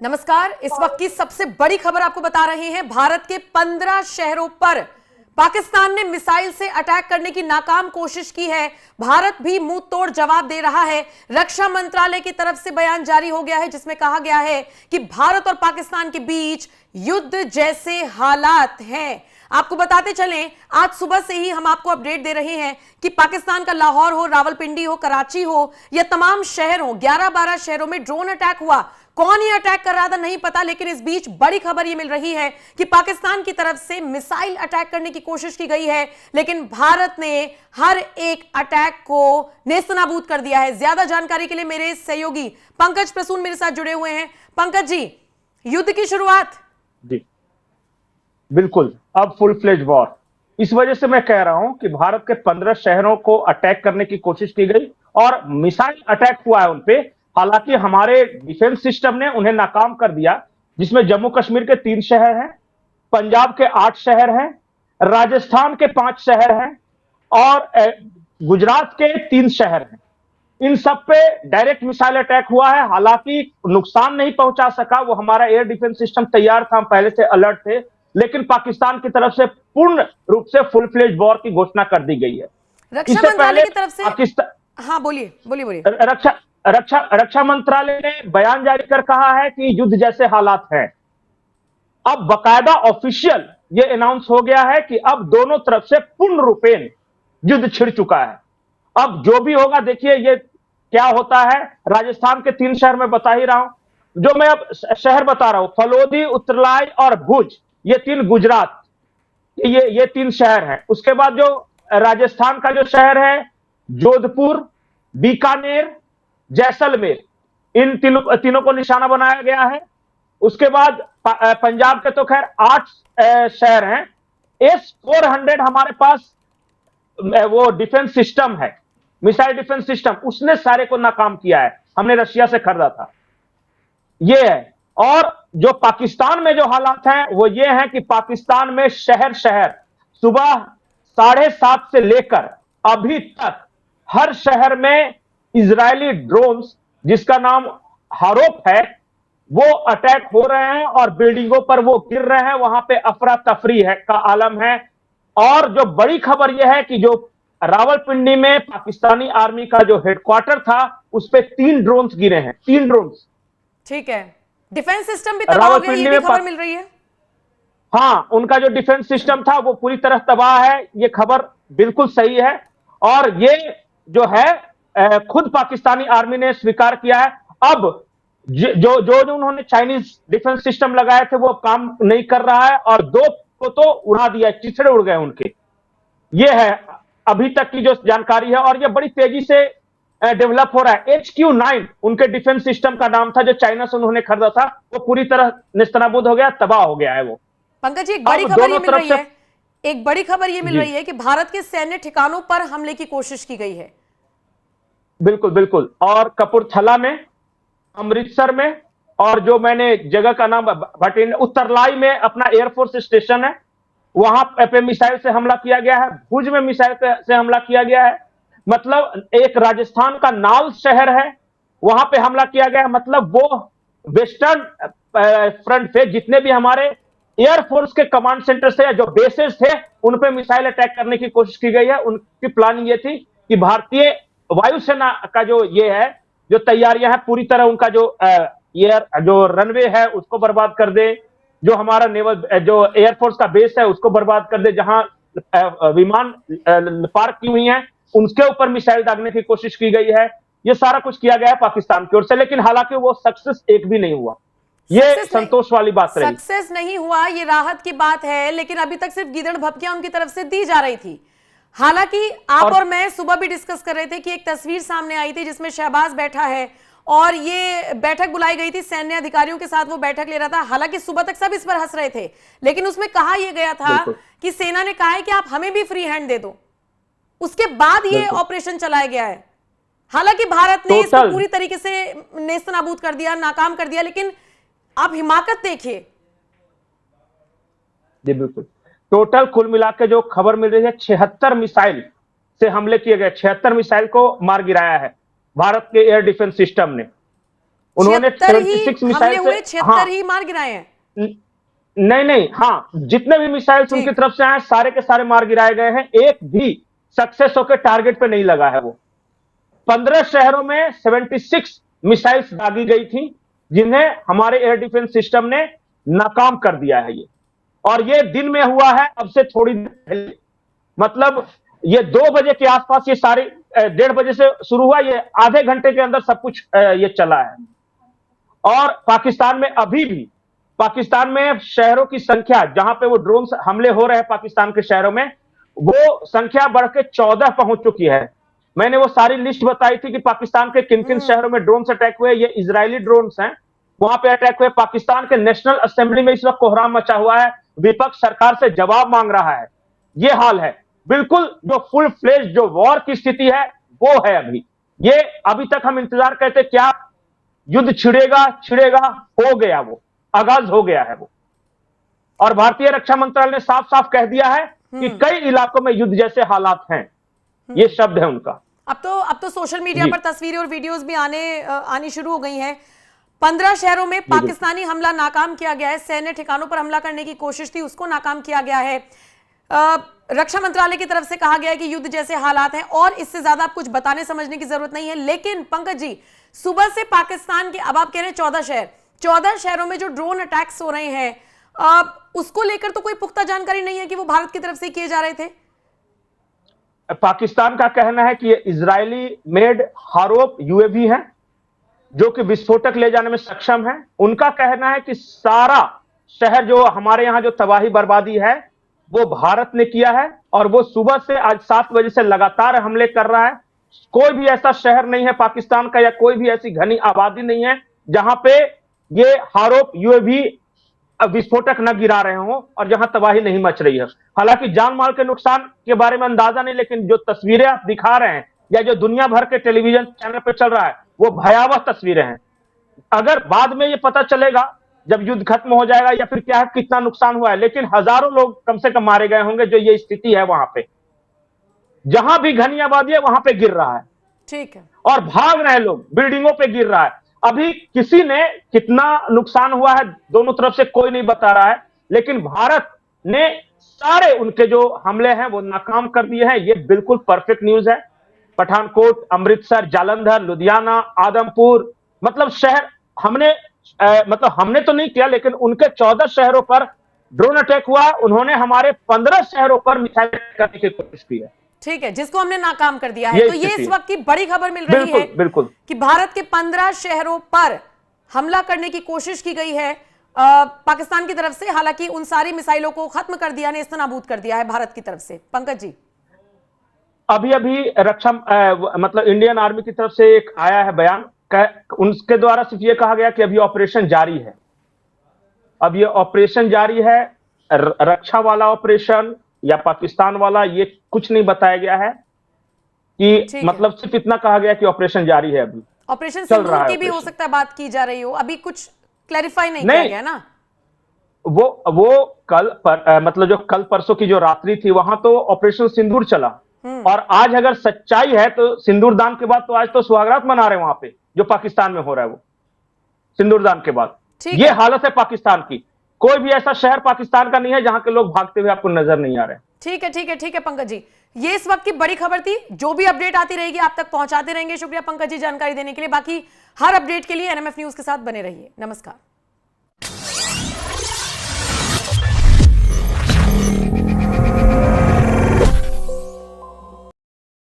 नमस्कार। इस वक्त की सबसे बड़ी खबर आपको बता रहे हैं। भारत के 15 शहरों पर पाकिस्तान ने मिसाइल से अटैक करने की नाकाम कोशिश की है। भारत भी मुंह तोड़ जवाब दे रहा है। रक्षा मंत्रालय की तरफ से बयान जारी हो गया है जिसमें कहा गया है कि भारत और पाकिस्तान के बीच युद्ध जैसे हालात हैं। आपको बताते चलें, आज सुबह से ही हम आपको अपडेट दे रहे हैं कि पाकिस्तान का लाहौर हो, रावलपिंडी हो, कराची हो, या तमाम शहर हो, 11-12 शहरों में ड्रोन अटैक हुआ। कौन ये अटैक कर रहा था नहीं पता, लेकिन इस बीच बड़ी खबर ये मिल रही है कि पाकिस्तान की तरफ से मिसाइल अटैक करने की कोशिश की गई है, लेकिन भारत ने हर एक अटैक को नेस्तनाबूद कर दिया है। ज्यादा जानकारी के लिए मेरे सहयोगी पंकज प्रसून मेरे साथ जुड़े हुए हैं। पंकज जी, युद्ध की शुरुआत। जी बिल्कुल, अब फुल फ्लेज वॉर। इस वजह से मैं कह रहा हूं कि भारत के 15 शहरों को अटैक करने की कोशिश की गई और मिसाइल अटैक हुआ है उनपे। हालांकि हमारे डिफेंस सिस्टम ने उन्हें नाकाम कर दिया, जिसमें जम्मू कश्मीर के 3 शहर हैं, पंजाब के 8 शहर हैं, राजस्थान के 5 शहर हैं और गुजरात के 3 शहर हैं। इन सब पे डायरेक्ट मिसाइल अटैक हुआ है। हालांकि नुकसान नहीं पहुंचा सका, वो हमारा एयर डिफेंस सिस्टम तैयार था, हम पहले से अलर्ट थे, लेकिन पाकिस्तान की तरफ से पूर्ण रूप से फुल फ्लेज वॉर की घोषणा कर दी गई है। रक्षा मंत्रालय की तरफ से पाकिस्तान, हाँ बोलिए बोलिए बोलिए। रक्षा मंत्रालय ने बयान जारी कर कहा है कि युद्ध जैसे हालात हैं। अब बकायदा ऑफिशियल ये अनाउंस हो गया है कि अब दोनों तरफ से पूर्ण रूपेण युद्ध छिड़ चुका है। अब जो भी होगा देखिए ये क्या होता है। राजस्थान के 3 शहर में बता ही रहा हूं, जो मैं अब शहर बता रहा हूं, फलोदी, उत्तरलाई और भुज, ये 3 गुजरात, ये 3 शहर हैं। उसके बाद जो राजस्थान का जो शहर है, जोधपुर, बीकानेर, जैसलमेर, इन तीनों को निशाना बनाया गया है। उसके बाद पंजाब के तो खैर 8 शहर हैं। S-400 हमारे पास वो डिफेंस सिस्टम है, मिसाइल डिफेंस सिस्टम, उसने सारे को नाकाम किया है। हमने रशिया से खरीदा था। ये है। और जो पाकिस्तान में जो हालात हैं वो ये हैं कि पाकिस्तान में शहर शहर सुबह 7:30 से लेकर अभी तक हर शहर में इजरायली ड्रोन्स, जिसका नाम हारोप है, वो अटैक हो रहे हैं और बिल्डिंगों पर वो गिर रहे हैं। वहां पे अफरा तफरी है का आलम है। और जो बड़ी खबर यह है कि जो रावलपिंडी में पाकिस्तानी आर्मी का जो हेडक्वार्टर था, उस पे 3 ड्रोन्स गिरे हैं, 3 ड्रोन्स। ठीक है, डिफेंस सिस्टम भी तबाह हो गया, ये भी खबर मिल रही है। हाँ, उनका जो डिफेंस सिस्टम था वो पूरी तरह तबाह है, ये खबर बिल्कुल सही है। और ये जो है खुद पाकिस्तानी आर्मी ने स्वीकार किया है। अब जो उन्होंने चाइनीज डिफेंस सिस्टम लगाए थे वो काम नहीं कर रहा है और 2 को तो उड़ा दिया, चिथड़े उड़ गए उनके। ये है अभी तक की जो जानकारी है और ये बड़ी तेजी से डेवलप हो रहा है। HQ-9 उनके डिफेंस सिस्टम का नाम था, जो चाइना से उन्होंने खरीदा था, वो पूरी तरह नेस्तनाबूद हो गया, तबाह हो गया है वो। पंकज जी, एक बड़ी खबर ये मिल रही है, एक बड़ी खबर ये मिल रही है कि भारत के सैन्य ठिकानों पर हमले की कोशिश की गई है। बिल्कुल बिल्कुल, और कपूरथला में, अमृतसर में, और जो मैंने जगह का नाम भटिंडा, उत्तरलाई में अपना एयरफोर्स स्टेशन है, वहां पे मिसाइल से हमला किया गया है। भुज में मिसाइल से हमला किया गया है। मतलब एक राजस्थान का नाल शहर है, वहां पे हमला किया गया है। मतलब वो वेस्टर्न फ्रंट पे जितने भी हमारे एयरफोर्स के कमांड सेंटर से या जो बेसेस थे, उन पे मिसाइल अटैक करने की कोशिश की गई है। उनकी प्लानिंग ये थी कि भारतीय वायुसेना का जो ये है, जो तैयारियां हैं, पूरी तरह उनका जो जो रनवे है उसको बर्बाद कर दे, जो हमारा नेवल जो एयरफोर्स का बेस है उसको बर्बाद कर दे, जहां विमान पार्क की हुई हैं उनके ऊपर मिसाइल दागने की कोशिश की गई है। ये सारा कुछ किया गया है पाकिस्तान की ओर से, लेकिन हालांकि वो सक्सेस एक भी नहीं हुआ। ये संतोष वाली बात रही। सक्सेस नहीं हुआ, ये राहत की बात है, लेकिन अभी तक सिर्फ गीदड़ भपकियां उनकी तरफ से दी जा रही थी। हालांकि आप और मैं सुबह भी डिस्कस कर रहे थे कि एक तस्वीर सामने आई थी जिसमें शहबाज बैठा है और ये बैठक बुलाई गई थी, सैन्य अधिकारियों के साथ वो बैठक ले रहा था। हालांकि सुबह तक सब इस पर हंस रहे थे, लेकिन उसमें कहा यह गया था कि सेना ने कहा है कि आप हमें भी फ्री हैंड दे दो। उसके बाद ये ऑपरेशन चलाया गया है। हालांकि भारत ने इसको पूरी तरीके से नेस्तनाबूद कर दिया, नाकाम कर दिया, लेकिन आप हिमाकत देखिए। जी बिल्कुल, टोटल कुल मिला के जो खबर मिल रही है, 76 मिसाइल से हमले किए गए, 76 मिसाइल को मार गिराया है भारत के एयर डिफेंस सिस्टम ने। उन्होंने 76 हमले मिसाइल हुए, से 76 ही मार गिराए हैं। नहीं नहीं, हाँ, जितने भी मिसाइल्स उनकी तरफ से आए सारे के सारे मार गिराए गए हैं, एक भी सक्सेस होकर टारगेट पे नहीं लगा है। वो 15 शहरों में 76 मिसाइल्स दागी गई थी, जिन्हें हमारे एयर डिफेंस सिस्टम ने नाकाम कर दिया है। ये और ये दिन में हुआ है, अब से थोड़ी देर पहले, मतलब ये 2 बजे के आसपास ये सारे 1:30 बजे से शुरू हुआ, ये आधे घंटे के अंदर सब कुछ ये चला है। और पाकिस्तान में अभी भी, पाकिस्तान में शहरों की संख्या जहां पे वो ड्रोन हमले हो रहे हैं पाकिस्तान के शहरों में, वो संख्या बढ़ के 14 पहुंच चुकी है। मैंने वो सारी लिस्ट बताई थी कि पाकिस्तान के किन किन शहरों में ड्रोन अटैक हुए। ये इजरायली ड्रोन हैं, वहां पे अटैक हुए। पाकिस्तान के नेशनल असेंबली में इस वक्त कोहराम मचा हुआ है, विपक्ष सरकार से जवाब मांग रहा है। ये हाल है, बिल्कुल जो फुल फ्लेज जो वॉर की स्थिति है वो है अभी। ये अभी तक हम इंतजार करते क्या युद्ध छिड़ेगा, हो गया, वो आगाज हो गया है वो। और भारतीय रक्षा मंत्रालय ने साफ साफ कह दिया है कि कई इलाकों में युद्ध जैसे हालात हैं। ये शब्द है उनका। अब तो सोशल मीडिया पर तस्वीरें और वीडियोस भी आनी शुरू हो गई हैं। 15 शहरों में पाकिस्तानी हमला नाकाम किया गया है। सैन्य ठिकानों पर हमला करने की कोशिश थी, उसको नाकाम किया गया है। रक्षा मंत्रालय की तरफ से कहा गया है कि युद्ध जैसे हालात हैं और इससे ज्यादा आप कुछ बताने समझने की जरूरत नहीं है। लेकिन पंकज जी, सुबह से पाकिस्तान के, अब आप कह रहे हैं 14 शहरों में जो ड्रोन अटैक्स हो रहे हैं, उसको लेकर तो कोई पुख्ता जानकारी नहीं है कि वो भारत की तरफ से किए जा रहे थे। पाकिस्तान का कहना है कि ये इजरायली मेड हारोप यूएवी है जो कि विस्फोटक ले जाने में सक्षम है। उनका कहना है कि सारा शहर जो हमारे यहां जो तबाही बर्बादी है वो भारत ने किया है, और वो सुबह से आज 7 बजे से लगातार हमले कर रहा है। कोई भी ऐसा शहर नहीं है पाकिस्तान का या कोई भी ऐसी घनी आबादी नहीं है जहां पे ये हारोप यूएवी विस्फोटक न गिरा रहे हों और जहां तबाही नहीं मच रही है। हालांकि जान माल के नुकसान के बारे में अंदाजा नहीं, लेकिन जो तस्वीरें आप दिखा रहे हैं या जो दुनिया भर के टेलीविजन चैनल पर चल रहा है वो भयावह तस्वीरें हैं। अगर बाद में ये पता चलेगा जब युद्ध खत्म हो जाएगा या फिर क्या है कितना नुकसान हुआ है, लेकिन हजारों लोग कम से कम मारे गए होंगे। जो ये स्थिति है वहां पे, जहां भी घनी आबादी है वहां पे गिर रहा है, ठीक है, और भाग रहे हैं लोग, बिल्डिंगों पे गिर रहा है। अभी किसी ने कितना नुकसान हुआ है दोनों तरफ से कोई नहीं बता रहा है, लेकिन भारत ने सारे उनके जो हमले हैं वो नाकाम कर दिए हैं। ये बिल्कुल परफेक्ट न्यूज है। पठानकोट, अमृतसर, जालंधर, लुधियाना, आदमपुर, मतलब शहर हमने तो नहीं किया, लेकिन उनके 14 शहरों पर ड्रोन अटैक हुआ। उन्होंने हमारे 15 शहरों पर मिसाइल करने की कोशिश की है, ठीक है, जिसको हमने नाकाम कर दिया है। तो ये इस वक्त की बड़ी खबर मिल रही है बिल्कुल कि भारत के 15 शहरों पर हमला करने की कोशिश की गई है पाकिस्तान की तरफ से। हालांकि उन सारी मिसाइलों को खत्म कर दिया, नेस्तनाबूद कर दिया है भारत की तरफ से। पंकज जी, अभी रक्षा मतलब इंडियन आर्मी की तरफ से एक आया है बयान, उनके द्वारा सिर्फ ये कहा गया कि अभी ऑपरेशन जारी है। अब ये ऑपरेशन जारी है, रक्षा वाला ऑपरेशन या पाकिस्तान वाला, ये कुछ नहीं बताया गया है कि मतलब सिर्फ इतना कहा गया कि ऑपरेशन जारी है। अभी ऑपरेशन सिंदूर की भी हो सकता है बात की जा रही हो, अभी कुछ क्लैरिफाई नहीं किया गया ना। वो कल मतलब जो कल परसों की जो रात्रि थी वहां तो ऑपरेशन सिंदूर चला, और आज अगर सच्चाई है तो सिंदूरदान के बाद तो आज तो सुहागरात मना रहे हैं वहां पे, जो पाकिस्तान में हो रहा है वो सिंदूरदान के बाद। ये हालत है पाकिस्तान की। कोई भी ऐसा शहर पाकिस्तान का नहीं है जहां के लोग भागते हुए आपको नजर नहीं आ रहे। ठीक है पंकज जी, ये इस वक्त की बड़ी खबर थी। जो भी अपडेट आती रहेगी आप तक पहुंचाते रहेंगे। शुक्रिया पंकज जी जानकारी देने के लिए। बाकी हर अपडेट के लिए एनएमएफ न्यूज के साथ बने रहिए। नमस्कार।